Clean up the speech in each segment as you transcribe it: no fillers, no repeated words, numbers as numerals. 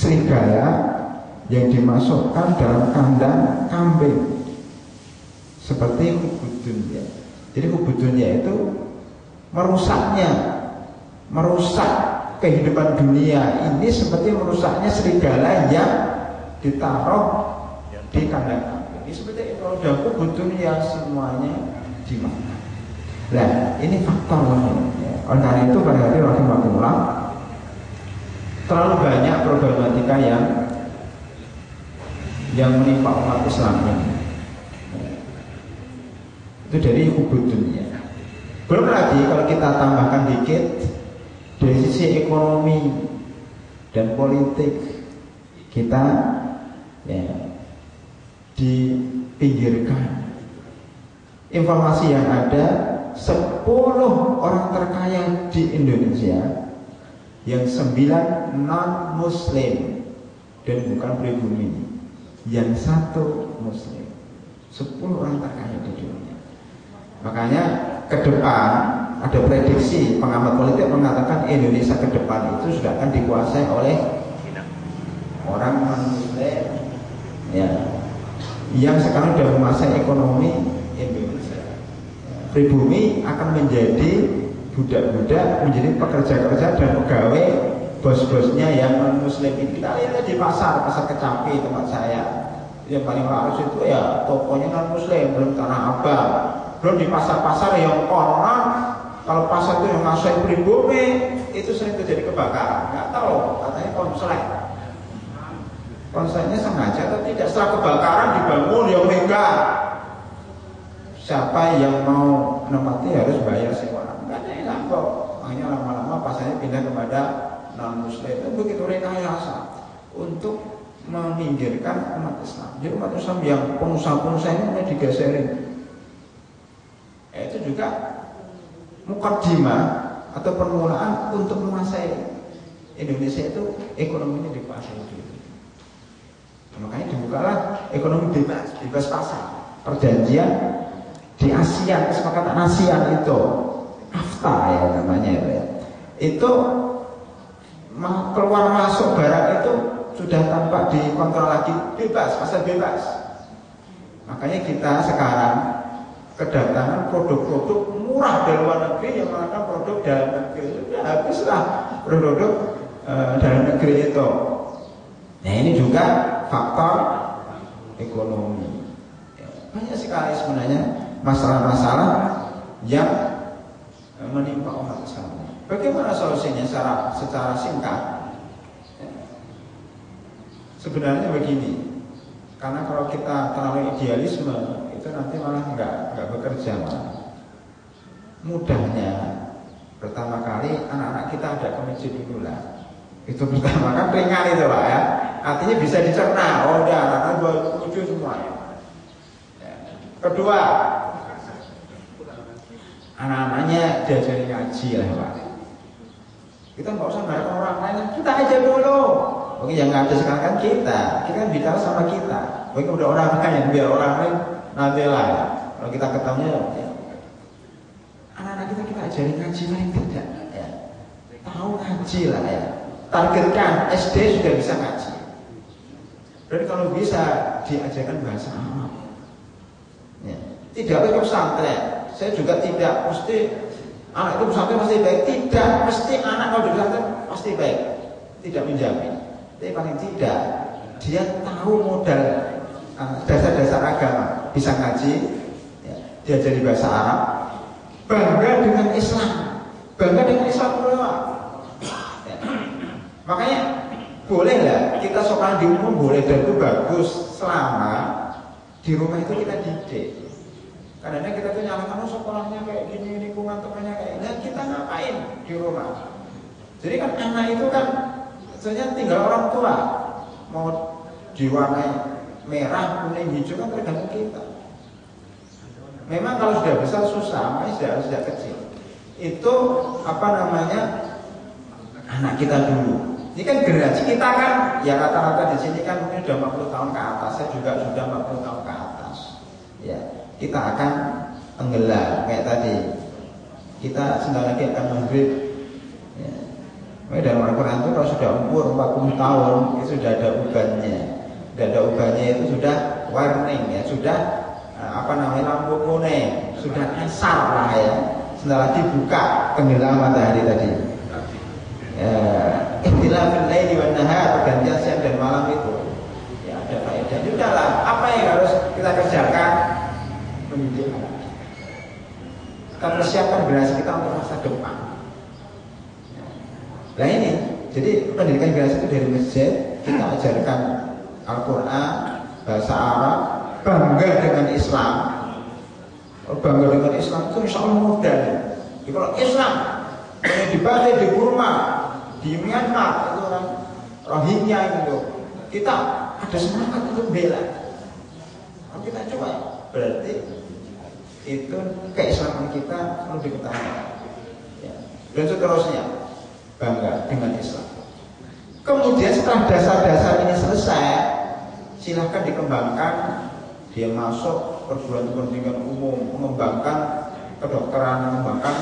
serigala yang dimasukkan dalam kandang kambing, seperti hubud dunia. Jadi hubud dunia itu merusak kehidupan dunia ini seperti merusaknya serigala yang ditaruh di kandang kambing. Ini seperti kalau udah hubud dunia semuanya dimakan. Nah, ini faktor ya. Oleh karena itu pada hari rahimahullah, terlalu banyak problematika yang menimpa umat Islam ini. Itu dari hubud dunia. Belum lagi kalau kita tambahkan dikit dari sisi ekonomi dan politik, kita ya dipinggirkan. Informasi yang ada, 10 orang terkaya di Indonesia yang 9 non muslim dan bukan pribumi, yang 1 muslim. 10 orang terkaya di dunia. Makanya ke depan ada prediksi pengamat politik mengatakan Indonesia ke depan itu sudah akan dikuasai oleh orang non muslim ya, yang sekarang sudah menguasai ekonomi Indonesia. Pribumi akan menjadi budak-budak, menjadi pekerja-kerja dan pegawai bos-bosnya yang non muslim. Kita lihat di pasar Kecapi tempat saya, yang paling laris itu ya tokonya non muslim, belum Tanah Abang, belum di pasar-pasar yang orang kalau pasar itu yang ngasih pribumi itu sering terjadi kebakaran. Nggak tahu, katanya konselnya sengaja atau tidak. Setelah kebakaran dibangun yang megah, siapa yang mau menempati harus bayar sewa. Nggak ada enak kok. Hanya lama-lama pasarnya pindah kepada non muslim. Itu begitu rekayasa untuk meminggirkan umat Islam. Jadi umat Islam yang pengusaha-pengusaha ini mulai digeserin. Itu juga mukaddimah atau permulaan untuk menguasai Indonesia. Itu ekonominya dikuasai dulu. Makanya dibukalah ekonomi bebas pasar. Perjanjian di ASEAN, kesepakatan ASEAN itu AFTA ya namanya itu ya. Itu keluar masuk barang itu sudah tanpa dikontrol lagi, bebas, pasar bebas. Makanya kita sekarang kedatangan produk-produk murah dari luar negeri yang menggunakan produk dalam negeri. Sudah habislah produk dalam negeri itu. Nah ini juga faktor ekonomi. Banyak sekali sebenarnya masalah-masalah yang menimpa umat Islam. Bagaimana solusinya secara singkat? Sebenarnya begini, karena kalau kita terlalu idealisme itu nanti malah nggak bekerja malah. Mudahnya pertama kali anak-anak kita ada ke masjid dulu lah. Itu pertama kan ringan itu Pak ya. Artinya bisa dicerna. Oh udah anak-anak 27 semuanya. Kedua, anak-anaknya diajari ngaji lah Pak. Kita nggak usah ngarep orang lain, kita aja dulu. Oke, yang ada sekarang kan kita kan bicara sama kita. Mungkin udah orang lain, biar orang lain nanti lah. Kalau kita ketemu, ya. Anak-anak kita ajari ngaji paling tidak, ya. Tahu ngaji lah ya. Targetkan SD sudah bisa ngaji. Dan kalau bisa diajarkan bahasa Arab. Ya. Tidak harus pesantren. Saya juga tidak mesti anak itu pesantren pasti baik. Tidak mesti anak kalau di pesantren pasti baik. Tidak menjamin. Tapi paling tidak dia tahu modal dasar-dasar agama, bisa ngaji, ya, diajari bahasa Arab, bangga dengan Islam, ya. Makanya boleh lah kita sekolah di umum boleh dan itu bagus selama di rumah itu kita didik. Karena kita tuh nyalakan sekolahnya kayak gini, lingkungan temannya kayak gini, kita ngapain di rumah? Jadi kan anak itu kan sebenarnya tinggal orang tua mau diwarnai merah, kuning, hijau kan tergantung kita. Memang kalau sudah besar susah, makanya sejak kecil itu apa namanya anak kita dulu. Ini kan generasi kita kan ya rata-rata di sini kan mungkin sudah 40 tahun ke atas. Saya juga sudah 40 tahun ke atas. Ya, kita akan tenggelam kayak tadi. Kita sebentar lagi akan maghrib. Ya. Dalam Al-Quran itu kalau sudah umur 40 tahun itu sudah ada ubannya. Sudah ada ubannya itu sudah warning ya, sudah lampu kuning, sudah asar lah ya. Sebentar lagi buka tenggelam matahari tadi. Ikhtilafil laili wan nahar, pergantian siang dan malam itu ya ada faedah. Sudahlah, apa yang harus kita kerjakan? Pendidikan. Kita persiapkan generasi kita untuk masa depan. Nah ini, jadi pendidikan generasi itu dari masjid, kita ajarkan Al-Quran, bahasa Arab, bangga dengan Islam. Bangga dengan Islam itu insya Allah mudah. Jadi kalau Islam yang di Bali, di Burma, di Myanmar, itu orang Rohingya itu, kita ada semangat untuk bela. Kalau kita coba, berarti itu keislaman kita perlu diketahui. Ya. Dan seterusnya, bangga dengan Islam. Kemudian setelah dasar-dasar ini selesai, silahkan dikembangkan. Dia masuk perguruan pendidikan umum, mengembangkan kedokteran, mengembangkan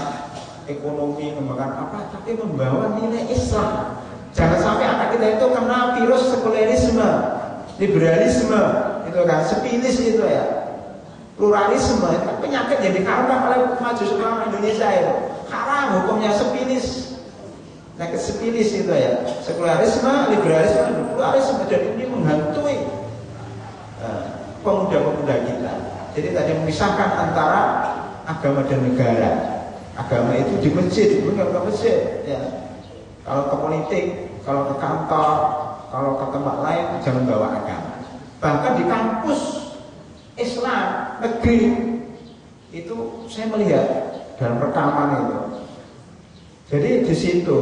ekonomi, mengembangkan apa, tapi membawa nilai Islam. Jangan sampai anak kita itu kena virus sekularisme, liberalisme, itu kan, sepilis itu ya, pluralisme, itu kan penyakit yang dikarang oleh Majelis Ulama Indonesia itu. Haram hukumnya sepilis. Penyakit sepilis itu ya, sekularisme, liberalisme, pluralisme, dan ini menghantui pemuda-pemuda kita. Jadi tadi memisahkan antara agama dan negara. Agama itu di masjid, bukan ke masjid ya. Kalau ke politik, kalau ke kantor, kalau ke tempat lain jangan bawa agama. Bahkan di kampus Islam negeri itu saya melihat dalam rekaman itu. Jadi di situ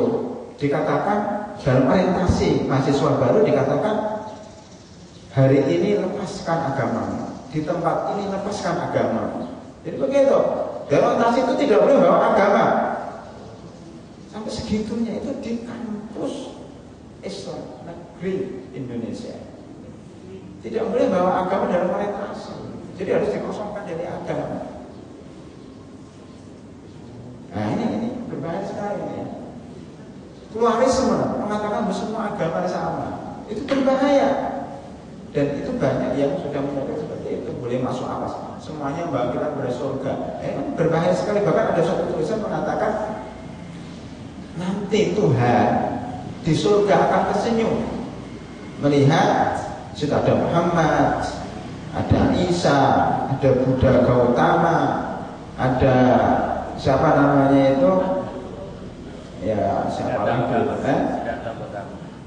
dikatakan dalam orientasi mahasiswa baru dikatakan hari ini lepaskan agama, di tempat ini lepaskan agama. Jadi begitu. Dalam orientasi itu tidak boleh bawa agama. Sampai segitunya itu di kampus Islam negeri Indonesia. Tidak boleh bawa agama dalam orientasi. Jadi harus dikosongkan dari agama. Nah ini berbahaya sekali ya. Pluralisme mengatakan semua agama sama, itu berbahaya. Dan itu banyak yang sudah menyatakan seperti itu, boleh masuk apa? Semuanya mbak kita pada surga. Berbahaya sekali. Bahkan ada suatu tulisan mengatakan nanti Tuhan di surga akan tersenyum melihat sudah ada Muhammad, ada Isa, ada Buddha Gautama, ada siapa namanya itu? Ya siapa lagi?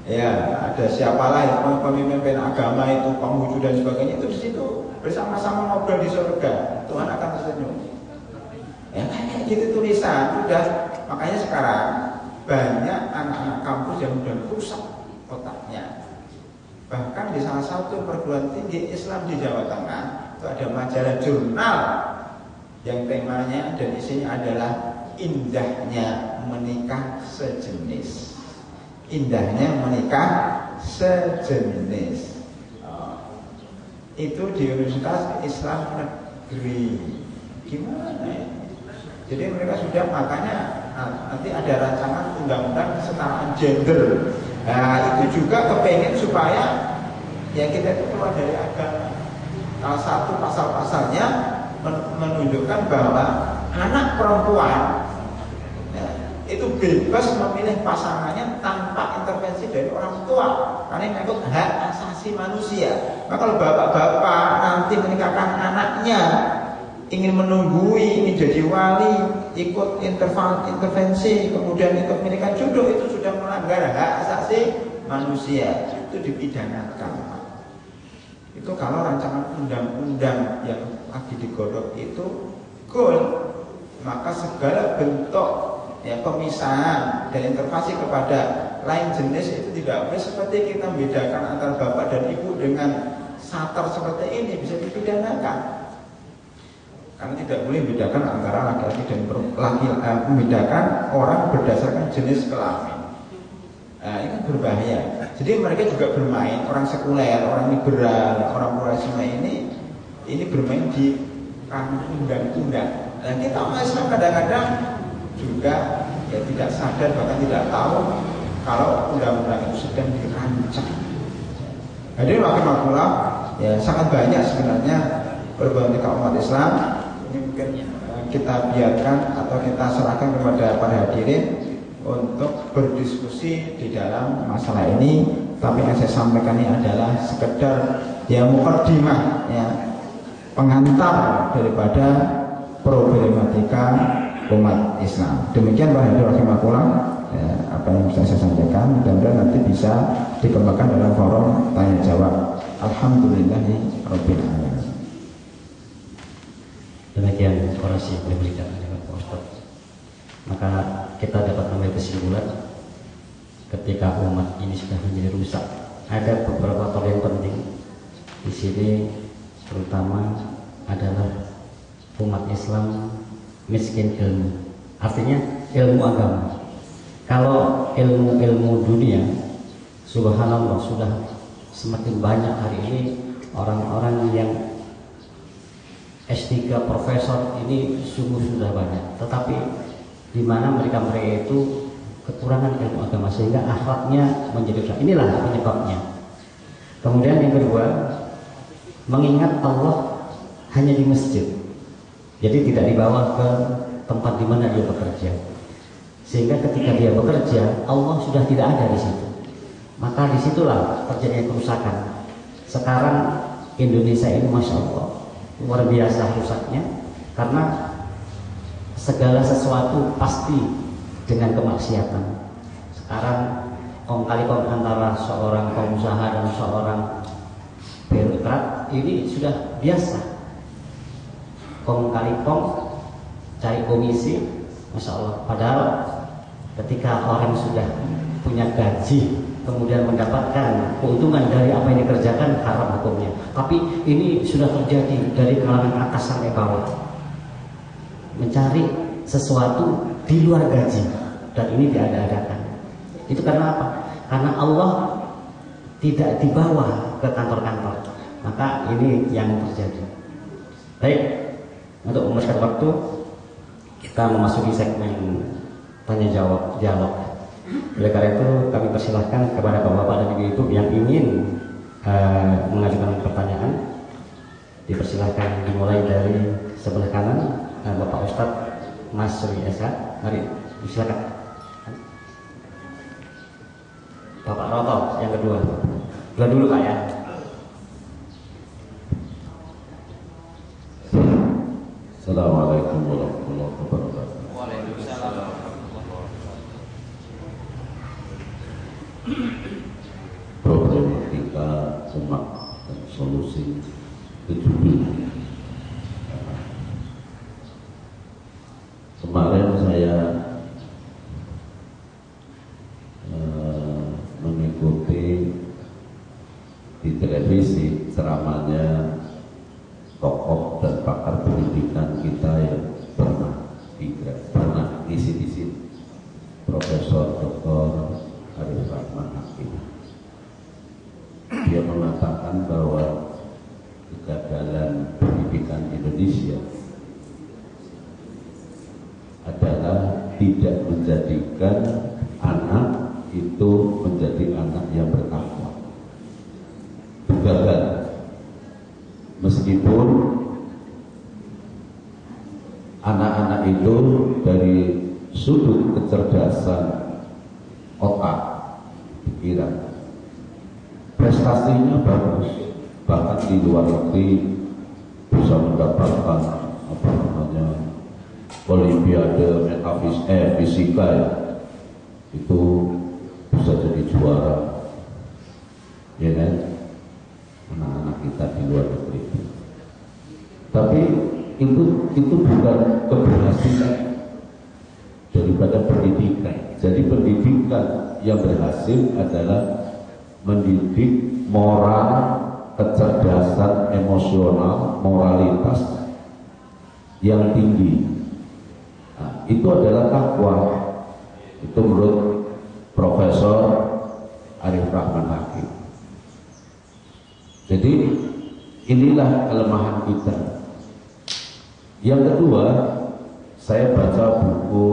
Ya ada siapa lagi pemimpin agama itu, Konghucu dan sebagainya itu di situ bersama-sama ngobrol di surga. Tuhan akan tersenyum. Ya kayak gitu tulisan udah. Makanya sekarang banyak anak-anak kampus yang sudah rusak otaknya. Bahkan di salah satu perguruan tinggi Islam di Jawa Tengah itu ada majalah jurnal yang temanya dan isinya adalah indahnya menikah sejenis. Indahnya menikah sejenis. Itu di Universitas Islam Negeri. Gimana ya? Jadi mereka sudah, makanya nanti ada rancangan undang-undang kesetaraan gender. Nah itu juga kepengen supaya ya kita itu keluar dari agama. Salah satu pasal-pasalnya menunjukkan bahwa anak perempuan ya, itu bebas memilih pasangannya tanpa intervensi dari orang tua, karena ini menyangkut hak asasi manusia. Maka kalau bapak-bapak nanti menikahkan anaknya, ingin menunggui, ingin jadi wali, ikut intervensi, kemudian ikut menikah jodoh, itu sudah melanggar hak asasi manusia, itu dipidanakan. Itu kalau rancangan undang-undang yang lagi digodok itu goal, maka segala bentuk ya pemisahan dan intervensi kepada lain jenis itu tidak boleh. Seperti kita membedakan antara bapak dan ibu dengan satar seperti ini bisa dipidanakan. Karena tidak boleh membedakan antara laki-laki dan membedakan orang berdasarkan jenis kelamin. Nah, ini kan berbahaya. Jadi mereka juga bermain, orang sekuler, orang liberal, orang pluralisme ini bermain di undang-undang. Dan kita Islam kadang-kadang juga ya tidak sadar, bahkan tidak tahu kalau undang-undang itu sedang dirancang. Jadi rahimahullah, ya sangat banyak sebenarnya problematika umat Islam. Ini mungkin kita biarkan atau kita serahkan kepada para hadirin untuk berdiskusi di dalam masalah ini. Tapi yang saya sampaikan ini adalah sekedar ya mukaddimah, ya pengantar daripada problematika umat Islam. Demikian Pak Hadi rahimahullah, ya, apa yang bisa saya sampaikan, mudah-mudahan nanti bisa dikembangkan dalam forum tanya jawab. Alhamdulillahirabbil alamin. Demikian orasi yang diberikan oleh Pak Ustaz. Maka kita dapat mengambil kesimpulan ketika umat ini sudah menjadi rusak, ada beberapa faktor yang penting di sini, terutama adalah umat Islam miskin ilmu, artinya ilmu agama. Kalau ilmu dunia, subhanallah, sudah semakin banyak hari ini orang-orang yang S3 profesor ini sungguh sudah banyak, tetapi di mana mereka itu kekurangan ilmu agama sehingga akhlaknya menjadi rusak. Inilah penyebabnya. Kemudian yang kedua, mengingat Allah hanya di masjid, jadi tidak dibawa ke tempat di mana dia bekerja, sehingga ketika dia bekerja Allah sudah tidak ada di situ. Maka disitulah terjadi kerusakan. Sekarang Indonesia ini masya Allah luar biasa rusaknya, karena segala sesuatu pasti dengan kemaksiatan. Sekarang kong kali kong antara seorang pengusaha dan seorang birokrat ini sudah biasa. Kong kali kong cari komisi, masya Allah. Padahal ketika orang sudah punya gaji kemudian mendapatkan keuntungan dari apa yang dikerjakan, haram hukumnya. Tapi ini sudah terjadi dari kalangan atas sampai bawah, mencari sesuatu di luar gaji, dan ini diada-adakan. Itu karena apa? Karena Allah tidak dibawa ke kantor-kantor. Maka ini yang terjadi. Baik, untuk memuaskan waktu, kita memasuki segmen tanya jawab dialog. Oleh karena itu kami persilahkan kepada bapak-bapak dan ibu-ibu yang ingin mengajukan pertanyaan, dipersilahkan dimulai dari sebelah kanan, Bapak Ustadz Mas Suri Esa. Mari, silakan. Bapak Roto yang kedua. Dua dulu Pak ya. Assalamualaikum warahmatullahi wabarakatuh. Waalaikumsalam. Problematika umat dan solusi kejubin. Kemarin saya mengikuti di televisi ceramahnya tokoh dan pakar pendidikan kita yang pernah ngisi di sini, Profesor Dr. Arif Rahman Hakim. Dia mengatakan bahwa kegagalan pendidikan Indonesia adalah tidak menjadikan anak itu menjadi anak yang bertakwa. Gagal. Meskipun anak-anak itu dari sudut kecerdasan otak, pikiran, prestasinya bagus, bahkan di luar negeri bisa mendapatkan apa namanya olimpiade fisika ya, itu bisa jadi juara, ya kan, anak-anak kita di luar negeri. Tapi itu bukan keberhasilan daripada pendidikan. Jadi pendidikan yang berhasil adalah mendidik moral, kecerdasan emosional, moralitas yang tinggi. Nah, itu adalah takwa. Itu menurut Profesor Arif Rahman Hakim. Jadi inilah kelemahan kita. Yang kedua, saya baca buku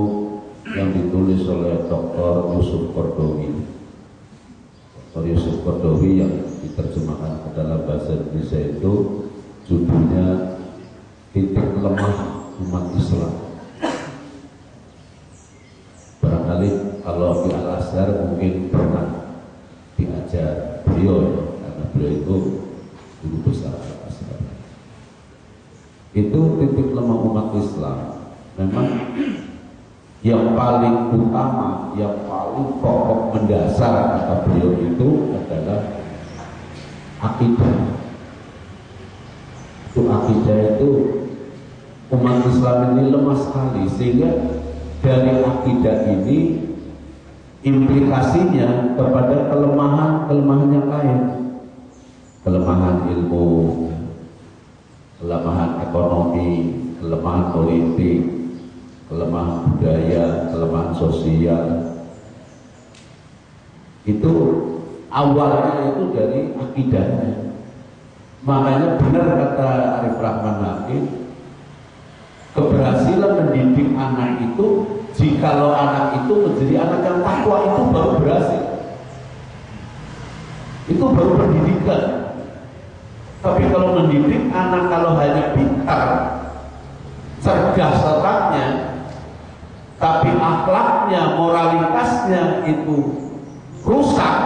yang ditulis oleh Dr. Yusuf Qaradawi. Dr. Yusuf Qaradawi yang diterjemahkan ke dalam bahasa Indonesia itu judulnya Titik Lemah Umat Islam. Barangkali kalau di Al-Azhar mungkin pernah diajar beliau, karena beliau itu guru besar Al-Azhar. Itu titik lemah umat Islam. Memang yang paling utama, yang paling pokok mendasar kata beliau itu adalah akidah. Itu akidah itu umat Islam ini lemah sekali, sehingga dari akidah ini implikasinya kepada kelemahan yang lain, kelemahan ilmu, kelemahan ekonomi, kelemahan politik, kelemahan budaya, kelemahan sosial. Itu awalnya itu dari akidahnya. Makanya benar kata Arif Rahman Hakim, keberhasilan mendidik anak itu, jikalau anak itu menjadi anak yang takwa, itu baru berhasil. Itu baru pendidikan. Tapi kalau mendidik anak kalau hanya pintar, cerdas otaknya, tapi akhlaknya, moralitasnya itu rusak,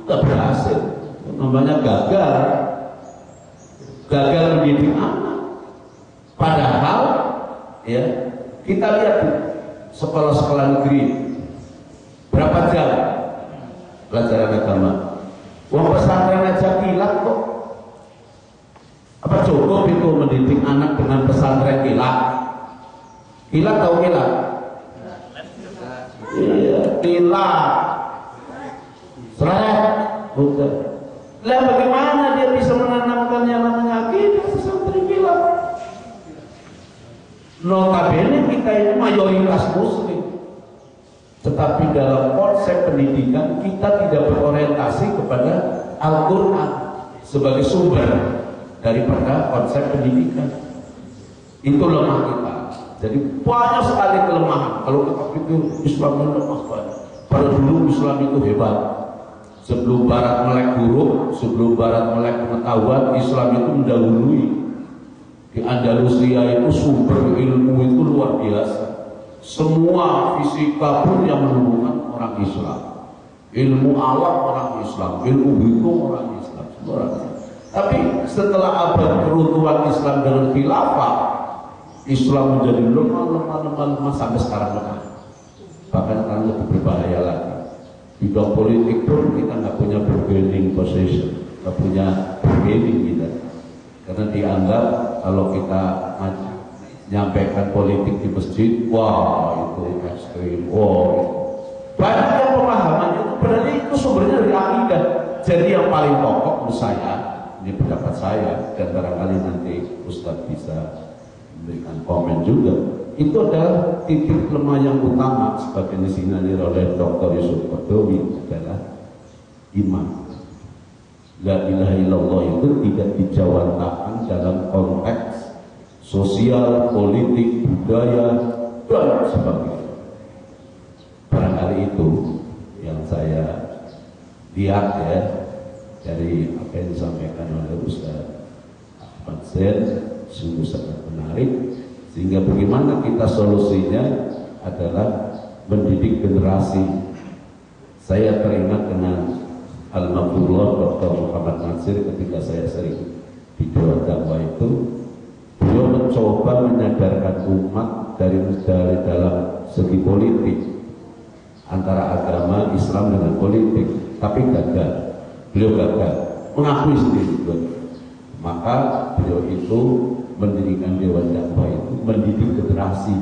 nggak berhasil. Namanya gagal mendidik anak. Padahal ya, kita lihat sekolah-sekolah negeri berapa jam pelajaran agama. Wong pesantren aja kilat kok. Apa cukup itu mendidik anak dengan pesantren kilat? Kilat tahu kilat? Iya, kilat. Seret, bukan. Lah bagaimana dia bisa menanamkan yang namanya akidah pesantren kilat? Notabene kita ini mayoritas muslim, tetapi dalam konsep pendidikan kita tidak berorientasi kepada Al-Quran sebagai sumber daripada konsep pendidikan. Itu lemah kita. Jadi banyak sekali kelemahan. Kalau kita pikir Islam lemah banget, pada dulu Islam itu hebat. Sebelum Barat melek buruk, sebelum Barat melek pengetahuan, Islam itu mendahului. Di Andalusia itu sumber ilmu itu luar biasa. Semua fisika pun yang menemukan orang Islam. Ilmu alam orang Islam, ilmu hitung orang Islam, semua orang Islam. Tapi setelah abad keruntuhan Islam dengan khilafah, Islam menjadi lemah sampai sekarang lemah. Bahkan akan lebih berbahaya lagi. Bidang politik pun kita nggak punya bargaining position, nggak punya bargaining kita. Karena dianggap kalau kita menyampaikan politik di masjid, wah itu ekstrim, wah itu. Banyak yang pemahamannya itu berarti itu sumbernya dari akidah. Jadi yang paling pokok menurut saya, ini pendapat saya, dan barangkali nanti Ustadz bisa memberikan komen juga, itu adalah titik lemah yang utama sebagai disinyalir oleh Dr. Yusuf Qaradawi adalah iman. La ilaha illallah itu tidak dijawantahkan dalam konteks sosial, politik, budaya, dan sebagainya. Barangkali itu yang saya lihat ya dari apa yang disampaikan oleh Ustaz Ahmad Zain, sungguh sangat menarik. Sehingga bagaimana kita solusinya adalah mendidik generasi. Saya teringat dengan Almarhumullah Dr. Muhammad Nasir ketika saya sering di Dewan Dakwah itu, beliau mencoba menyadarkan umat dari dalam segi politik antara agama Islam dengan politik, tapi gagal. Beliau gagal, mengakui sendiri. Maka beliau itu mendirikan Dewan Dakwah itu mendidik generasi.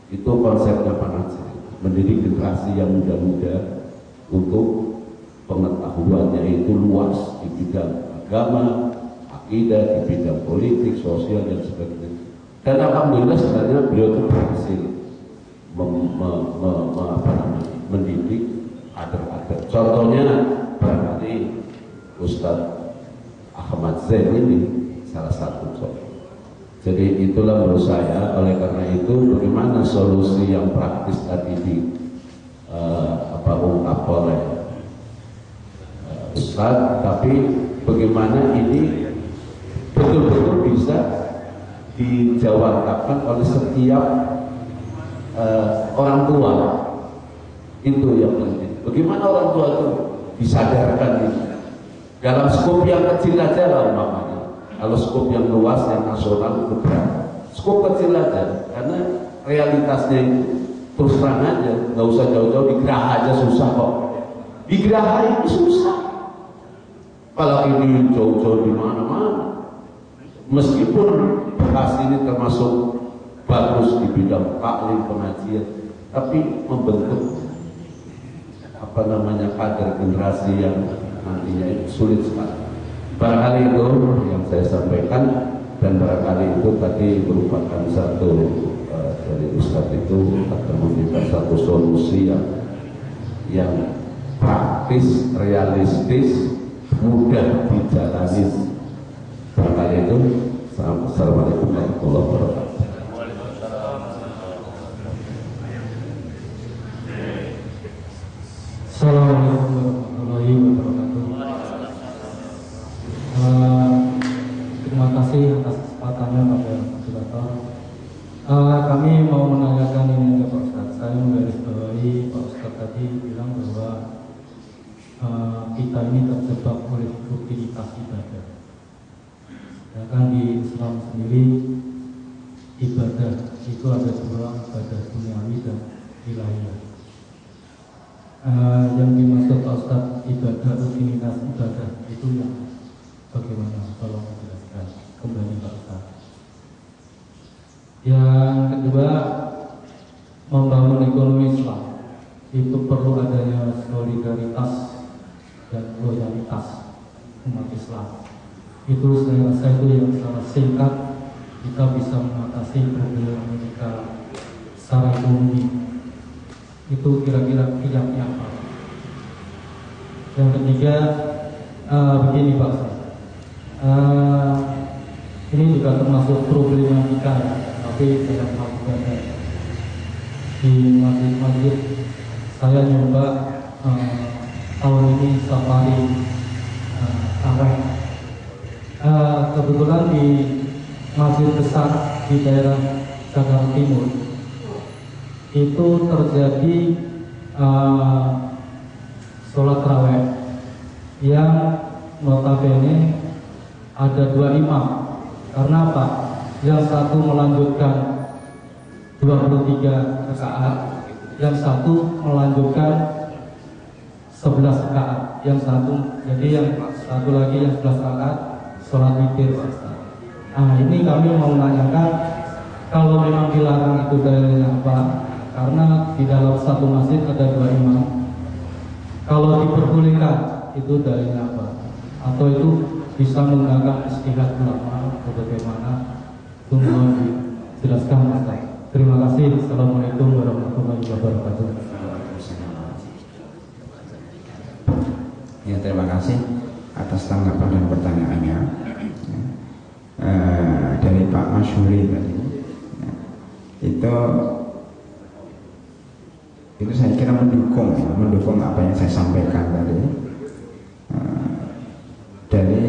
Itu konsepnya Pak Nasir, mendidik generasi yang muda-muda untuk pengetahuannya itu luas di bidang agama, akidah, di bidang politik, sosial, dan sebagainya. Dan alhamdulillah sebenarnya beliau itu berhasil mendidik kader-kader. Contohnya barangkali Ustadz Ahmad Zain ini salah satu contoh. Jadi itulah menurut saya. Oleh karena itu, bagaimana solusi yang praktis tadi ungkap oleh Ustadz, tapi bagaimana ini betul-betul bisa dijawabkan oleh setiap orang tua. Itu yang penting. Bagaimana orang tua itu disadarkan ini dalam skop yang kecil aja lah umpamanya. Kalau skop yang luas, yang nasional itu berat. Skop kecil aja, karena realitasnya itu terus terang aja, nggak usah jauh-jauh. Di Geraha aja susah kok. Di Geraha ini susah. Apalagi ini jauh-jauh di mana-mana. Meskipun Bekasi ini termasuk bagus di bidang taklim pengajian, tapi membentuk kader generasi yang nantinya itu sulit sekali. Barangkali itu yang saya sampaikan, dan barangkali itu tadi merupakan satu dari Ustadz itu akan memberikan satu solusi yang praktis, realistis, mudah dijalani. Barangkali itu. Assalamualaikum warahmatullahi wabarakatuh. Assalamualaikum warahmatullahi wabarakatuh. Terima kasih atas kesempatannya pada moderator. Kami mau menanyakan ini ke Pak Ustadz. Saya menggarisbawahi Pak Ustadz tadi bilang bahwa kita ini terjebak oleh rutinitas ibadah. Ya kan di Islam sendiri ibadah itu ada dua, ibadah duniawi dan ilahiyah. Yang dimaksud Pak Ustadz ibadah, rutinitas ibadah itu yang bagaimana? Tolong jelaskan kembali Pak Ustadz. Yang kedua, membangun ekonomi Islam itu perlu adanya solidaritas dan loyalitas umat Islam. Itu saya rasa itu yang secara singkat kita bisa mengatasi problematika secara ekonomi. Itu kira-kira kiatnya apa? Yang ketiga, begini Pak Ustadz, ini juga termasuk problematika ya, tapi dalam hal ibadah di masjid-masjid saya nyoba tahun ini safari arah. Kebetulan di masjid besar di daerah Jakarta Timur itu terjadi sholat tarawih yang notabene ada dua imam. Karena apa? Yang satu melanjutkan 23 rakaat, yang satu melanjutkan 11 rakaat, yang satu lagi yang 11 rakaat sholat witir. Nah ini kami mau menanyakan, kalau memang dilarang itu dalilnya apa? Karena di dalam satu masjid ada dua imam. Kalau diperbolehkan itu dalilnya apa? Atau itu bisa menggunakan istihad ulama atau bagaimana? Itu mohon dijelaskan Ustaz. Terima kasih. Assalamualaikum warahmatullahi wabarakatuh. Ya, terima kasih atas tanggapan dan pertanyaannya. Dari Pak Masyuri tadi, itu saya kira mendukung apa yang saya sampaikan tadi. Dari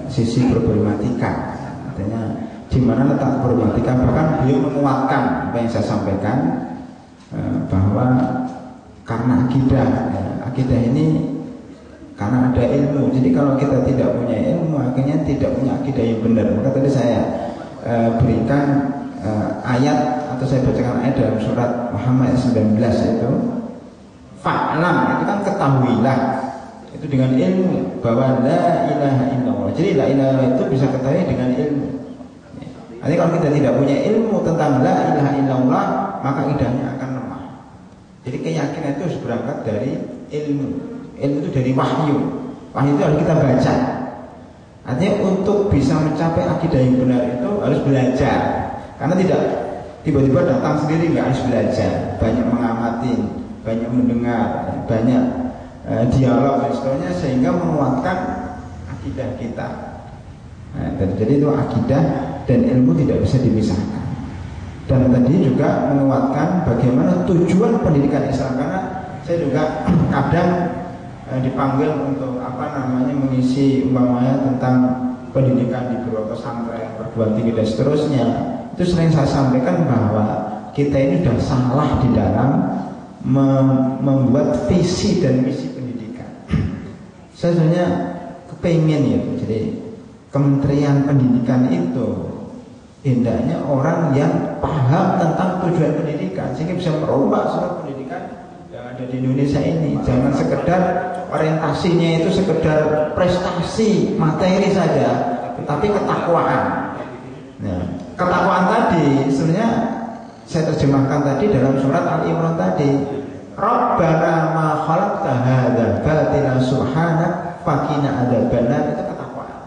sisi problematika, artinya di mana letak problematika, bahkan beliau menguatkan apa yang saya sampaikan, bahwa karena akidah ini karena ada ilmu. Jadi kalau kita tidak punya ilmu, akhirnya tidak punya akidah yang benar. Maka tadi saya berikan ayat, atau saya bacakan ayat dalam surat Muhammad 19 itu, fa'lam, itu kan ketahuilah, itu dengan ilmu, bahwa la ilaha illallah. Jadi la ilaha itu bisa ketahui dengan ilmu. Artinya kalau kita tidak punya ilmu tentang la ilaha illallah, maka akidahnya akan lemah. Jadi keyakinan itu harus berangkat dari ilmu. Ilmu itu dari wahyu. Wahyu itu harus kita baca. Artinya untuk bisa mencapai akidah yang benar itu harus belajar. Karena tidak tiba-tiba datang sendiri, nggak harus belajar. Banyak mengamati, banyak mendengar, banyak dialog dan sebagainya, sehingga menguatkan akidah kita. Nah, jadi itu akidah dan ilmu tidak bisa dipisahkan. Dan tadi juga menguatkan bagaimana tujuan pendidikan Islam, karena saya juga kadang dipanggil untuk mengisi umpamanya tentang pendidikan di beberapa pesantren, perguruan tinggi dan seterusnya. Itu sering saya sampaikan bahwa kita ini sudah salah di dalam membuat visi dan misi pendidikan. Saya sebenarnya kepengen ya, jadi Kementerian Pendidikan itu hendaknya orang yang paham tentang tujuan pendidikan sehingga bisa merubah seluruh pendidikan yang ada di Indonesia ini. Jangan sekedar orientasinya itu sekedar prestasi materi saja, tetapi ketakwaan. Nah, ketakwaan tadi sebenarnya saya terjemahkan tadi dalam surat Al-Imran tadi. Rabbana ma khalaqta hadza batila subhanak faqina adzabannar, itu ketakwaan.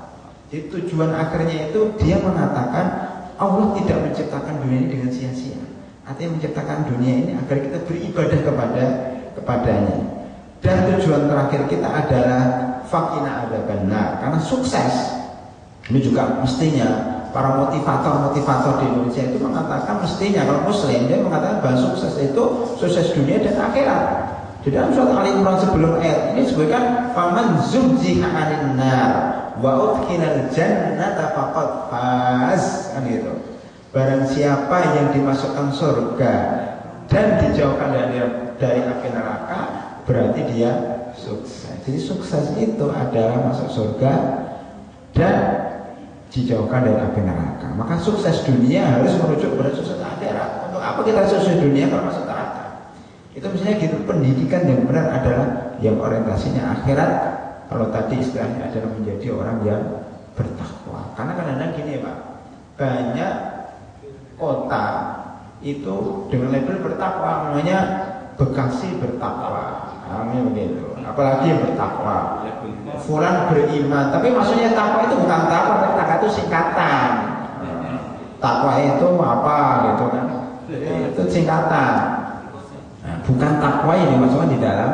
Jadi tujuan akhirnya itu dia mengatakan Allah tidak menciptakan dunia ini dengan sia-sia. Artinya menciptakan dunia ini agar kita beribadah kepadanya. Dan tujuan terakhir kita adalah faqina adzabannar, karena sukses. Ini juga mestinya para motivator di Indonesia itu mengatakan mestinya kalau Muslim dia mengatakan bahwa sukses itu sukses dunia dan akhirat. Di dalam surat Al-Imran sebelum ayat ini disebutkan faman zuhziha 'anil nar wa udkhilal jannata faqad faz, kan gitu. Barang siapa yang dimasukkan surga dan dijauhkan dari api neraka, berarti dia sukses. Jadi sukses itu adalah masuk surga dan dijauhkan dari api neraka. Maka sukses dunia harus merujuk pada sukses akhirat. Untuk apa kita sukses dunia kalau masuk neraka? Itu misalnya gitu. Pendidikan yang benar adalah yang orientasinya akhirat. Kalau tadi istilahnya adalah menjadi orang yang bertakwa. Karena kadang-kadang gini Pak, banyak kota itu dengan label bertakwa, namanya Bekasi bertakwa. Amin begitu. Apalagi yang bertakwa. Fulan beriman, tapi maksudnya takwa itu bukan takwa, tapi takwa itu singkatan. Takwa itu apa gitu kan? Itu singkatan. Nah, bukan takwa ini maksudnya di dalam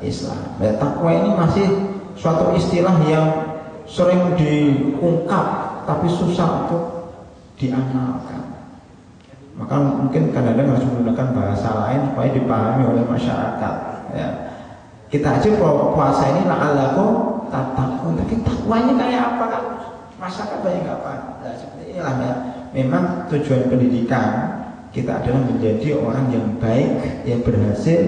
Islam. Ya, takwa ini masih suatu istilah yang sering diungkap tapi susah untuk diamalkan. Maka mungkin kadang-kadang harus menggunakan bahasa lain supaya dipahami oleh masyarakat. Ya. Kita aja puasa ini la'allakum tattaqun, tapi takwanya kayak apa kan? Masyarakat banyak apa? Nah, seperti inilah ya. Memang tujuan pendidikan kita adalah menjadi orang yang baik, yang berhasil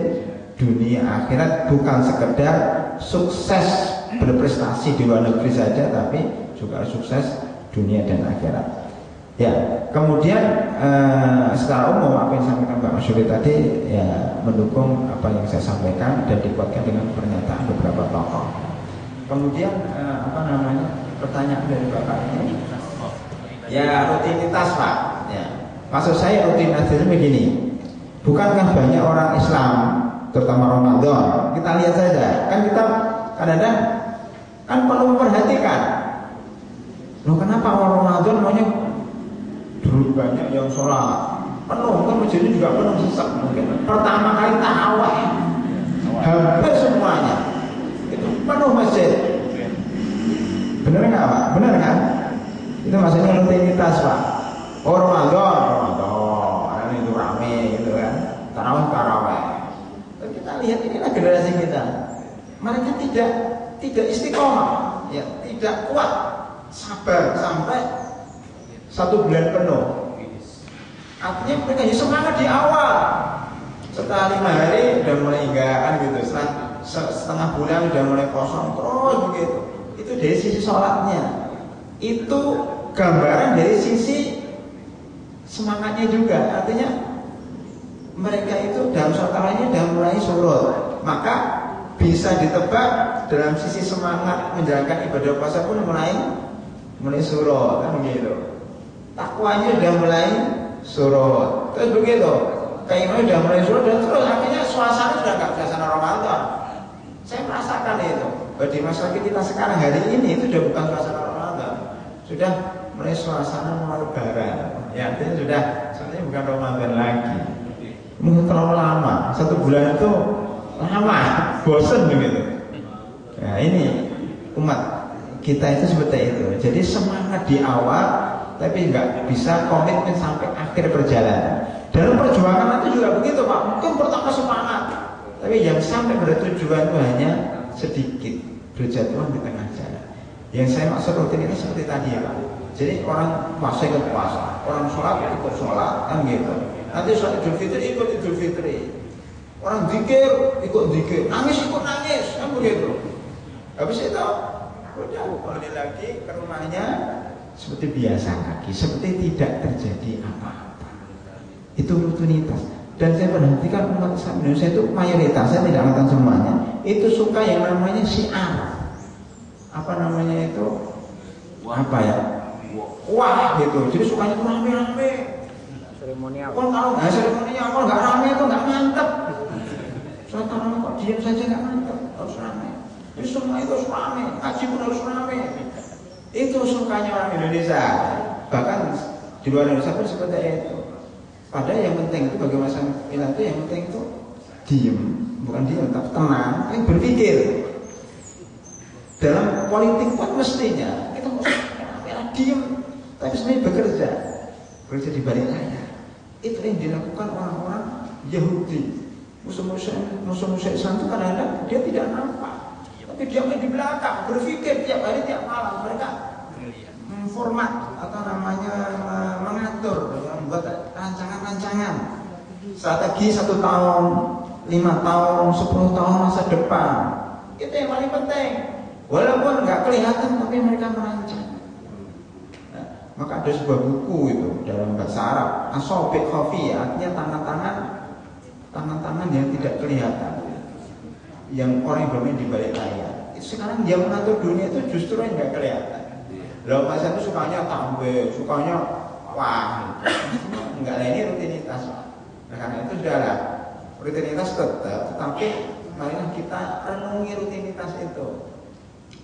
dunia akhirat, bukan sekedar sukses berprestasi di luar negeri saja, tapi juga sukses dunia dan akhirat. Ya, kemudian secara umum apa yang disampaikan Pak Masyuri tadi ya mendukung apa yang saya sampaikan dan dikuatkan dengan pernyataan beberapa tokoh. Kemudian pertanyaan dari Bapak ini, ya rutinitas Pak. Ya, maksud saya rutinitas itu begini, bukankah banyak orang Islam terutama Ramadan, kita lihat saja, kan kita kadang-kadang kan perlu memperhatikan, loh kenapa orang Ramadan maunya dulu banyak yang sholat penuh, kan masjidnya juga penuh sesak. Mungkin pertama kali tarawih hampir semuanya itu penuh masjid. Benar nggak Pak? Benar kan? Itu maksudnya rutinitas Pak. Oh Ramadan itu rame gitu kan, tarawih. Dan kita lihat inilah generasi kita, mereka tidak istiqomah, ya tidak kuat sabar sampai 1 bulan penuh. Artinya mereka ya semangat di awal, setelah 5 hari udah mulai enggaan gitu, setelah setengah bulan udah mulai kosong terus begitu. Itu dari sisi sholatnya, itu gambaran dari sisi semangatnya juga. Artinya mereka itu dalam sholatnya udah mulai surut, maka bisa ditebak dalam sisi semangat menjalankan ibadah puasa pun mulai surut kan begitu. Takwanya udah mulai surut, terus begitu keinginannya udah mulai surut, dan terus akhirnya suasana sudah nggak suasana Ramadan. Saya merasakan itu di masyarakat kita sekarang hari ini itu sudah bukan suasana Ramadan, sudah mulai suasana mau Lebaran. Ya artinya sudah sebenarnya bukan Ramadan lagi. Mungkin terlalu lama, 1 bulan itu lama, bosen begitu. Nah ini umat kita itu seperti itu. Jadi semangat di awal, tapi nggak bisa komitmen sampai akhir perjalanan. Dalam perjuangan itu juga begitu Pak. Mungkin pertama semangat, tapi yang sampai bertujuan itu hanya sedikit, berjatuhan di tengah jalan. Yang saya maksud rutinitas seperti tadi ya Pak. Jadi orang puasa ikut puasa, orang sholat ikut sholat, kan gitu. Nanti sholat Idul Fitri ikut Idul Fitri, orang zikir ikut zikir, nangis ikut nangis, kan begitu. Habis itu udah kembali lagi ke rumahnya seperti biasa lagi, seperti tidak terjadi apa-apa. Itu rutinitas. Dan saya perhatikan umat Islam Indonesia itu mayoritas, saya tidak mengatakan semuanya, itu suka yang namanya syiar. Apa namanya itu? Apa ya? Wah gitu. Jadi sukanya itu rame-rame. Seremonial. Kalau seremonial kalau nggak rame itu nggak mantap. Sholat tarawih kok diam saja nggak mantap, harus rame. Jadi semua itu harus rame, haji pun harus rame. Itu sukanya orang Indonesia. Bahkan di luar Indonesia pun seperti itu. Padahal yang penting itu bagi masyarakat itu yang penting itu diam, bukan diam, tapi tenang, tapi berpikir. Dalam politik pun mestinya kita harus diam, tapi sebenarnya bekerja di balik layar. Itu yang dilakukan orang-orang Yahudi. Musuh-musuh Islam itu kadang-kadang dia tidak nampak, tapi dia main di belakang, berpikir tiap hari tiap malam. Mereka format atau namanya mengatur, membuat rancangan-rancangan strategi 1 tahun, 5 tahun, 10 tahun masa depan. Itu yang paling penting. Walaupun nggak kelihatan, tapi mereka merancang. Nah, maka ada sebuah buku itu dalam bahasa Arab, Asobiq Khafi, artinya tangan-tangan yang tidak kelihatan, yang orang yang bermain di balik layar. Itu sekarang dia mengatur dunia itu justru yang nggak kelihatan. Lalu masa itu sukanya tampil, sukanya wah, enggak lah, ini rutinitas. Nah, karena itu sudahlah, rutinitas tetap, tetapi marilah kita renungi rutinitas itu.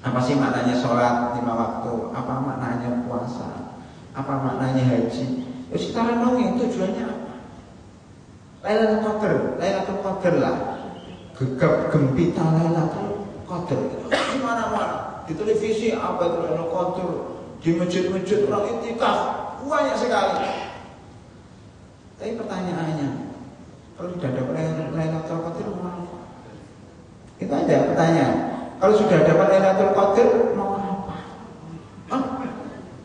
Apa sih maknanya sholat 5 waktu? Apa maknanya puasa? Apa maknanya haji? Terus kita renungi tujuannya apa? Lailatul Qadar lah, gegap gempita Lailatul Qadar. Di mana-mana, di televisi apa itu Lailatul Qadar, di masjid-masjid orang iktikaf banyak sekali. Tapi pertanyaannya, kalau sudah dapat Lailatul Qadar mau apa? Itu aja pertanyaan. Kalau sudah dapat Lailatul Qadar mau apa?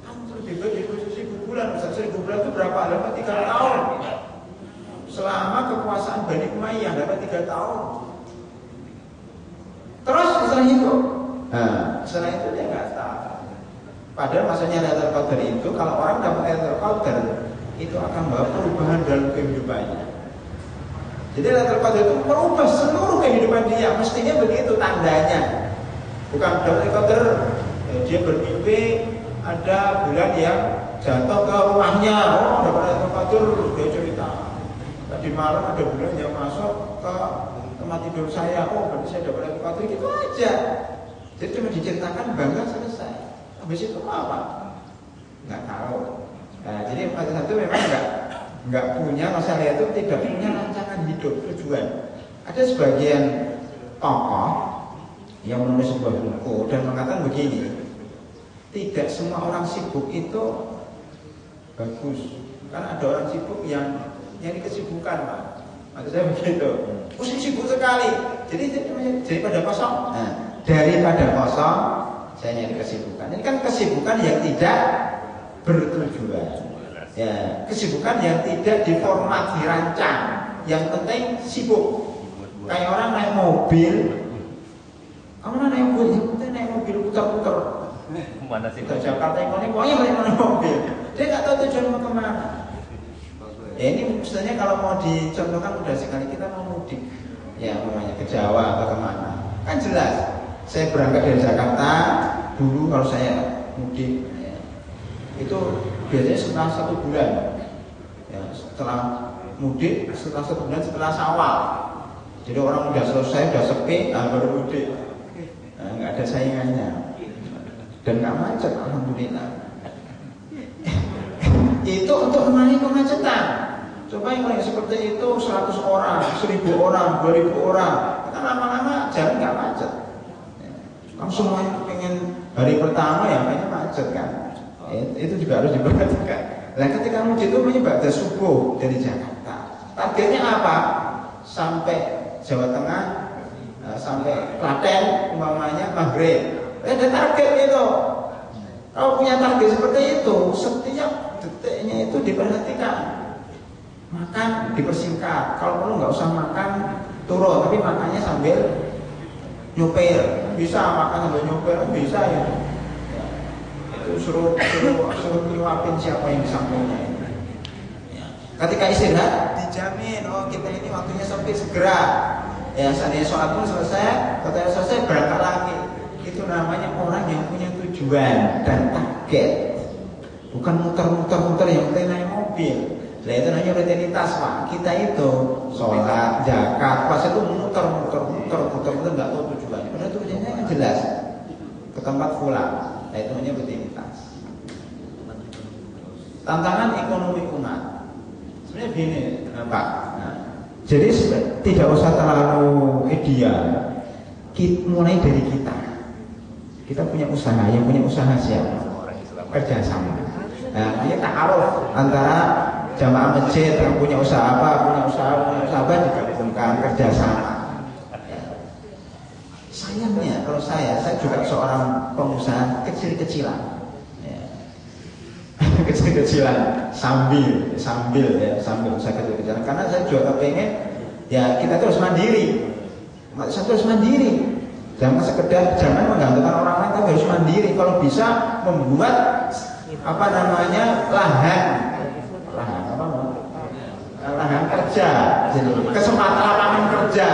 Kamu terlibat di posisi 1.000 bulan. 1.000 bulan itu berapa? Dapat 3 tahun. Selama kekuasaan Bani Umayyah dapat 3 tahun. Terus setelah itu dia nggak tahu. Padahal maksudnya Lailatul Qadar itu, kalau orang dapat Lailatul Qadar itu akan membawa perubahan dalam kehidupannya. Jadi Lailatul Qadar itu merubah seluruh kehidupan dia. Mestinya begitu tandanya. Bukan Lailatul Qadar dia bermimpi ada bulan yang jatuh ke rumahnya. Oh, dapat Lailatul Qadar, dia cerita. Tadi malam ada bulan yang masuk ke tempat tidur saya. Oh, berarti saya dapat Lailatul Qadar, gitu aja. Jadi cuma diceritakan bangga selesai. Habis itu apa? Nggak tahu. Nah, jadi pada satu memang nggak punya masalah itu, tidak punya rancangan hidup, tujuan. Ada sebagian tokoh yang menulis sebuah buku dan mengatakan begini, tidak semua orang sibuk itu bagus, karena ada orang sibuk yang nyari kesibukan, Pak. Maksud saya begitu. Oh, sibuk sekali. Jadi pada kosong. Nah, daripada kosong, saya nyari kesibukan. Ini kan kesibukan yang tidak bertujuan. Ya, kesibukan yang tidak diformat, dirancang. Yang penting sibuk. Kayak orang naik mobil. Kamu naik mobil, yang penting naik mobil putar-putar. Mana sih? Ke Jakarta ini pokoknya naik mobil. Dia nggak tahu tujuan mau kemana. Ya ini misalnya kalau mau dicontohkan mudah sekali, kita mau mudik. Ya namanya ke Jawa atau kemana. Kan jelas. Saya berangkat dari Jakarta dulu, kalau saya mudik ya, itu biasanya setelah 1 bulan ya, setelah mudik, setelah 1 bulan setelah Syawal. Jadi orang udah selesai, udah sepi, baru mudik. Nah, nggak ada saingannya dan nggak macet, alhamdulillah. Itu untuk mengurangi kemacetan. Coba yang seperti itu 100 orang, 1.000 orang, 2.000 orang, kita lama-lama jalan nggak macet. Kamu semuanya pengen Hari pertama ya mainnya macet kan. Itu juga harus diperhatikan. Nah ketika menuju itu menyebabkan subuh dari Jakarta. Targetnya apa? Sampai Jawa Tengah, sampai Klaten umpamanya maghrib. Ada target itu. Kalau punya target seperti itu, setiap detiknya itu diperhatikan. Makan dipersingkat. Kalau perlu nggak usah makan turun, tapi makannya sambil nyopir. Bisa makan sambil nyopir, bisa ya. Itu suruh nyuapin siapa yang disampingnya. Ketika istirahat dijamin, oh kita ini waktunya sempit, segera. Ya seandainya sholat pun selesai, katanya selesai berangkat lagi. Itu namanya orang yang punya tujuan dan target. Bukan muter-muter yang penting naik mobil. Nah itu namanya rutinitas Pak. Kita itu sholat, zakat, pas itu muter-muter nggak tahu tujuannya. Padahal tujuannya kan jelas ke tempat pulang. Nah itu namanya rutinitas. Tantangan ekonomi umat. Sebenarnya gini Pak. Nah, jadi tidak usah terlalu ideal. Mulai dari kita. Kita punya usaha, yang punya usaha siapa? Kerjasama. Nah, ini ta'aruf antara jamaah masjid yang punya usaha apa, punya usaha apa digabungkan kerjasama. Sayangnya kalau saya juga seorang pengusaha kecil-kecilan, kecil-kecilan sambil usaha kecil-kecilan. Karena saya juga kepengen ya kita terus mandiri, jangan sekedar jangan menggantungkan orang lain, tapi harus mandiri. Kalau bisa membuat lahan kerja, kesempatan lapangan kerja,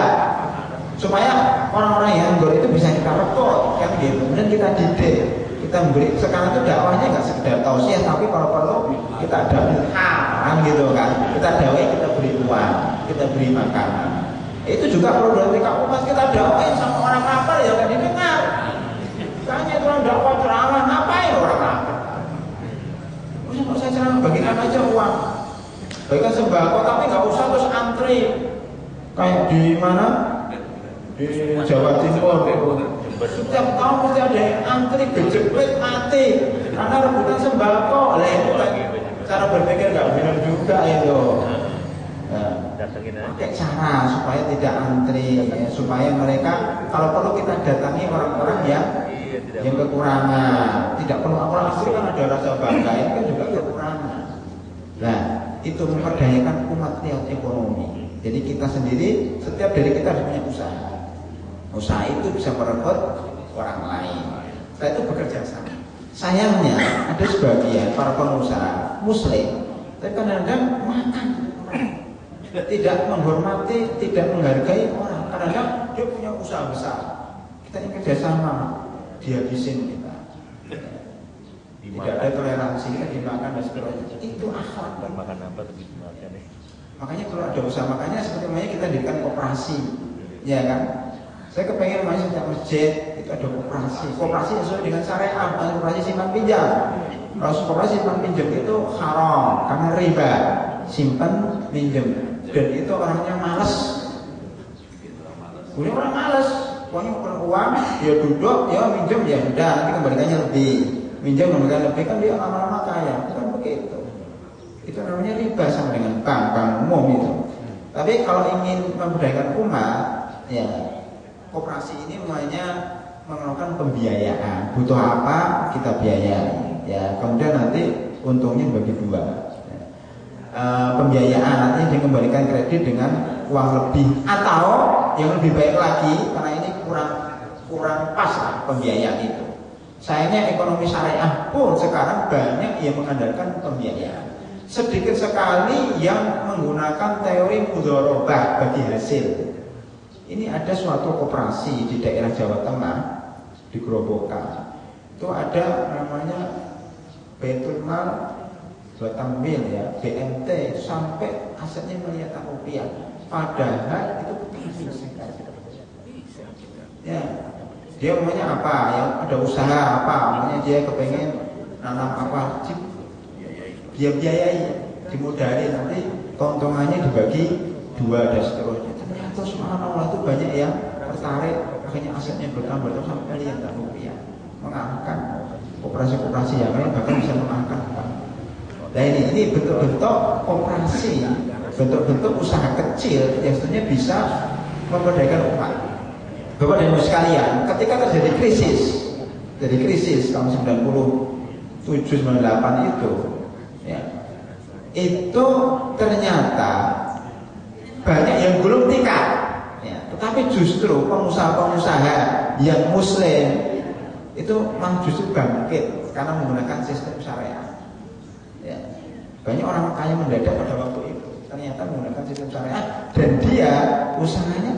supaya orang-orang yang nganggur itu bisa kita rekrut kan gitu. Kemudian kita didik, kita beri. Sekarang itu dakwahnya nggak sekedar tausiah, tapi kalau perlu kita ada kan gitu kan. Kita dakwah, kita beri uang, kita beri makanan. Itu juga problematika umat, kita dakwahin sama orang lapar ya nggak didengar. Tanya itu orang dakwah ceramah, ngapain orang lapar? Kalau saya ceramah bagikan aja uang, bagikan sembako, tapi nggak usah terus antri kayak di mana, di Jawa Timur. Setiap tahun mesti ada yang antri gejepit mati karena rebutan sembako. Lah itu cara berpikir nggak benar juga itu. Pakai cara supaya tidak antri, ya, supaya mereka kalau perlu kita datangi orang-orang yang kekurangan. Tidak perlu orang asli kan ada rasa bangga, ini kan juga kekurangan. Nah itu memperdayakan umat lewat ekonomi. Jadi kita sendiri, setiap dari kita harus punya usaha. Usaha itu bisa merekrut orang lain. Setelah itu bekerja sama. Sayangnya ada sebagian para pengusaha Muslim, tapi kadang-kadang makan tidak menghormati, tidak menghargai orang. Kadang-kadang dia punya usaha besar, kita ingin kerjasama, dihabisin kita. Tidak ada toleransi, kita dimakan dan sebagainya. Itu akhlak. Makan apa tapi dimakan nih. Makanya kalau ada usaha, makanya seperti kita dirikan koperasi, ya kan? Saya kepengen masuk setiap masjid itu ada koperasi sesuai dengan syariat, koperasi simpan pinjam. Kalau koperasi simpan pinjam itu haram karena riba, simpan pinjam. Dan itu orangnya malas. Punya orang malas, uangnya uang, dia duduk, dia minjem, ya sudah, nanti kembalikannya lebih. Minjem kembalikan lebih kan dia lama-lama kaya, bukan begitu. Itu namanya riba sama dengan bank umum itu. Tapi kalau ingin memberdayakan umat, ya koperasi ini namanya melakukan pembiayaan. Butuh apa kita biayai. Ya kemudian nanti untungnya bagi dua. Pembiayaan nanti dikembalikan kredit dengan uang lebih atau yang lebih baik lagi karena ini kurang pas lah pembiayaan itu. Sayangnya ekonomi syariah pun sekarang banyak yang mengandalkan pembiayaan. Sedikit sekali yang menggunakan teori mudharabah bagi hasil. Ini ada suatu koperasi di daerah Jawa Tengah di Grobogan. Itu ada namanya Baitul Mal Batamil ya, BMT sampai asetnya miliaran rupiah. Padahal itu ya, dia namanya apa? Ya ada usaha apa? Namanya dia kepengen nanam apa? Dia biayai, dimodali nanti keuntungannya dibagi dua dan seterusnya. Ternyata subhanallah itu banyak yang tertarik, akhirnya asetnya bertambah sampai miliaran rupiah. mengangkat koperasi-koperasi yang lain, bahkan bisa mengangkat. Nah ini bentuk-bentuk operasi, bentuk-bentuk usaha kecil yang sebenarnya bisa memberdayakan umat. Bapak dan Ibu sekalian, ketika terjadi krisis tahun 97-98 itu, ya, itu ternyata banyak yang belum tikar, ya, tetapi justru pengusaha-pengusaha yang Muslim itu malah justru bangkit karena menggunakan sistem syariah. Ya, banyak orang kaya mendadak pada waktu itu ternyata menggunakan sistem syariah dan dia usahanya